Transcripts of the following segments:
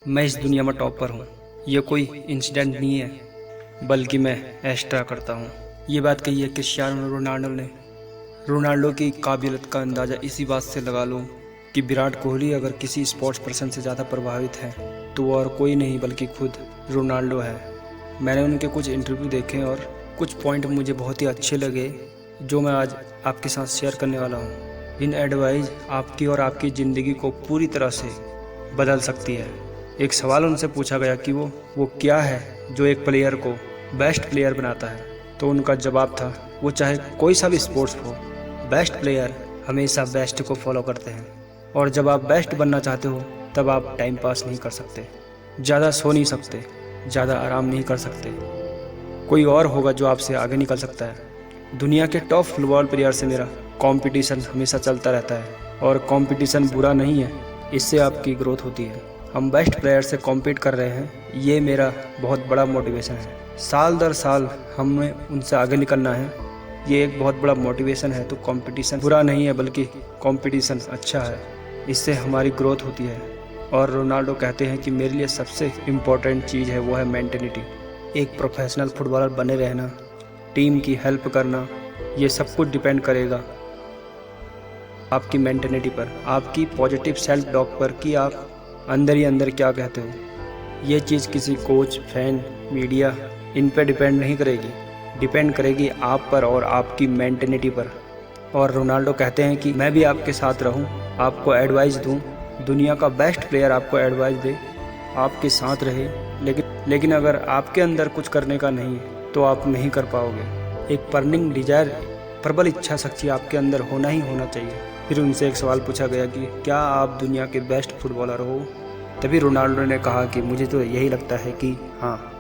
मैं इस दुनिया में टॉप पर हूँ। ये कोई इंसिडेंट नहीं है, बल्कि मैं एक्स्ट्रा करता हूँ। ये बात कही है क्रिस्टियानो रोनाल्डो ने। रोनाल्डो की काबिलियत का अंदाज़ा इसी बात से लगा लो कि विराट कोहली अगर किसी स्पोर्ट्स पर्सन से ज़्यादा प्रभावित है तो वो और कोई नहीं बल्कि खुद रोनाल्डो है। मैंने उनके कुछ इंटरव्यू देखे और कुछ पॉइंट मुझे बहुत ही अच्छे लगे जो मैं आज आपके साथ शेयर करने वाला हूँ। इन एडवाइस आपकी और आपकी ज़िंदगी को पूरी तरह से बदल सकती है। एक सवाल उनसे पूछा गया कि वो क्या है जो एक प्लेयर को बेस्ट प्लेयर बनाता है, तो उनका जवाब था वो चाहे कोई सा भी स्पोर्ट्स हो, बेस्ट प्लेयर हमेशा बेस्ट को फॉलो करते हैं। और जब आप बेस्ट बनना चाहते हो तब आप टाइम पास नहीं कर सकते, ज़्यादा सो नहीं सकते, ज़्यादा आराम नहीं कर सकते। कोई और होगा जो आपसे आगे निकल सकता है। दुनिया के टॉप फुटबॉल प्लेयर से मेरा कंपटीशन हमेशा चलता रहता है और कंपटीशन बुरा नहीं है, इससे आपकी ग्रोथ होती है। हम बेस्ट प्लेयर से कॉम्पीट कर रहे हैं, ये मेरा बहुत बड़ा मोटिवेशन है। साल दर साल हमें उनसे आगे निकलना है, ये एक बहुत बड़ा मोटिवेशन है। तो कंपटीशन बुरा नहीं है बल्कि कंपटीशन अच्छा है, इससे हमारी ग्रोथ होती है। और रोनाल्डो कहते हैं कि मेरे लिए सबसे इम्पोर्टेंट चीज़ है वो है मेंटेलिटी। एक प्रोफेशनल फुटबॉलर बने रहना, टीम की हेल्प करना, ये सब कुछ डिपेंड करेगा आपकी मेंटेलिटी पर, आपकी पॉजिटिव सेल्फ टॉक पर कि आप अंदर ही अंदर क्या कहते हो। ये चीज़ किसी कोच, फैन, मीडिया इन पर डिपेंड नहीं करेगी, डिपेंड करेगी आप पर और आपकी मेंटेलिटी पर। और रोनाल्डो कहते हैं कि मैं भी आपके साथ रहूं, आपको एडवाइस दूं, दुनिया का बेस्ट प्लेयर आपको एडवाइस दे, आपके साथ रहे, लेकिन अगर आपके अंदर कुछ करने का नहीं है तो आप नहीं कर पाओगे। एक बर्निंग डिजायर, प्रबल इच्छा शक्ति आपके अंदर होना ही होना चाहिए। फिर उनसे एक सवाल पूछा गया कि क्या आप दुनिया के बेस्ट फुटबॉलर हो? तभी रोनाल्डो ने कहा कि मुझे तो यही लगता है कि हाँ,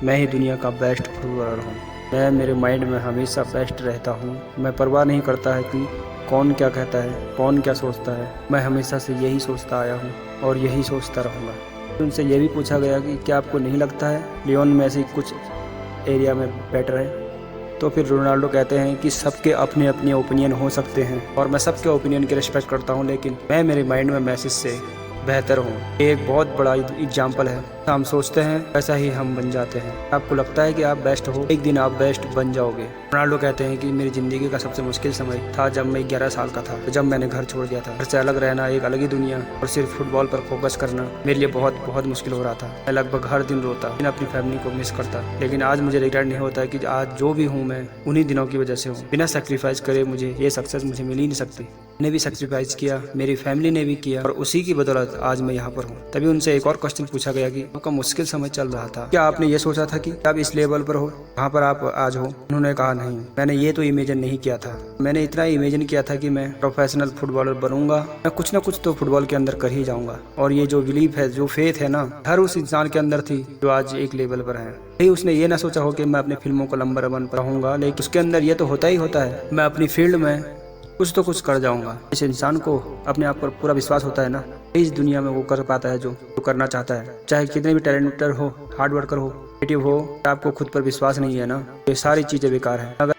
मैं ही दुनिया का बेस्ट फुटबॉलर हूँ। मैं मेरे माइंड में हमेशा बेस्ट रहता हूँ। मैं परवाह नहीं करता है कि कौन क्या कहता है, कौन क्या सोचता है। मैं हमेशा से यही सोचता आया हूँ और यही सोचता रहूँगा। उनसे ये भी पूछा गया कि क्या आपको नहीं लगता है लियोन मेसी कुछ एरिया में बेटर है? तो फिर रोनाल्डो कहते हैं कि सबके अपने अपने ओपिनियन हो सकते हैं और मैं सबके ओपिनियन की रिस्पेक्ट करता हूं, लेकिन मैं मेरे माइंड में मैसेज से बेहतर हूं। ये एक बहुत बड़ा एग्जाम्पल है। हम सोचते हैं वैसा ही हम बन जाते हैं। आपको लगता है कि आप बेस्ट हो, एक दिन आप बेस्ट बन जाओगे। रोनाल्डो कहते हैं कि मेरी ज़िंदगी का सबसे मुश्किल समय था जब मैं 11 साल का था, जब मैंने घर छोड़ दिया था। घर से अलग रहना, एक अलग ही दुनिया और सिर्फ फुटबॉल पर फोकस करना मेरे लिए बहुत बहुत मुश्किल हो रहा था। मैं लगभग हर दिन रोता, लेकिन अपनी फैमिली को मिस करता। लेकिन आज मुझे रिग्रेट नहीं होता कि आज जो भी हूँ मैं उन्हीं दिनों की वजह से हूँ। बिना सेक्रीफाइस करे मुझे ये सक्सेस मुझे मिल ही नहीं सकती। मैंने भी सेक्रीफाइस किया, मेरी फैमिली ने भी किया और उसी की बदौलत आज मैं यहाँ पर हूँ। तभी उनसे एक और क्वेश्चन पूछा गया कि आपका मुश्किल समय चल रहा था, क्या आपने ये सोचा था कि आप इस लेवल पर हो जहाँ पर आप आज हो? उन्होंने कहा नहीं, मैंने ये तो इमेजिन नहीं किया था। मैंने इतना इमेजिन किया था कि मैं प्रोफेशनल फुटबॉलर बनूंगा, मैं कुछ ना कुछ तो फुटबॉल के अंदर कर ही जाऊंगा। और ये जो बिलीफ है, जो फेथ है ना, हर उस इंसान के अंदर थी जो आज एक लेवल पर है। नहीं, उसने ये ना सोचा हो कि मैं अपनी फिल्मों को नंबर 1 पर रहूंगा, लेकिन उसके अंदर ये तो होता ही होता है मैं अपनी फील्ड में कुछ तो कुछ कर जाऊंगा। इस इंसान को अपने आप पर पूरा विश्वास होता है ना, इस दुनिया में वो कर पाता है जो करना चाहता है। चाहे कितने भी टैलेंटेड हो, हार्ड वर्कर हो, क्रिएटिव हो, आपको खुद पर विश्वास नहीं है ना, ये सारी चीज़ें बेकार है। अगर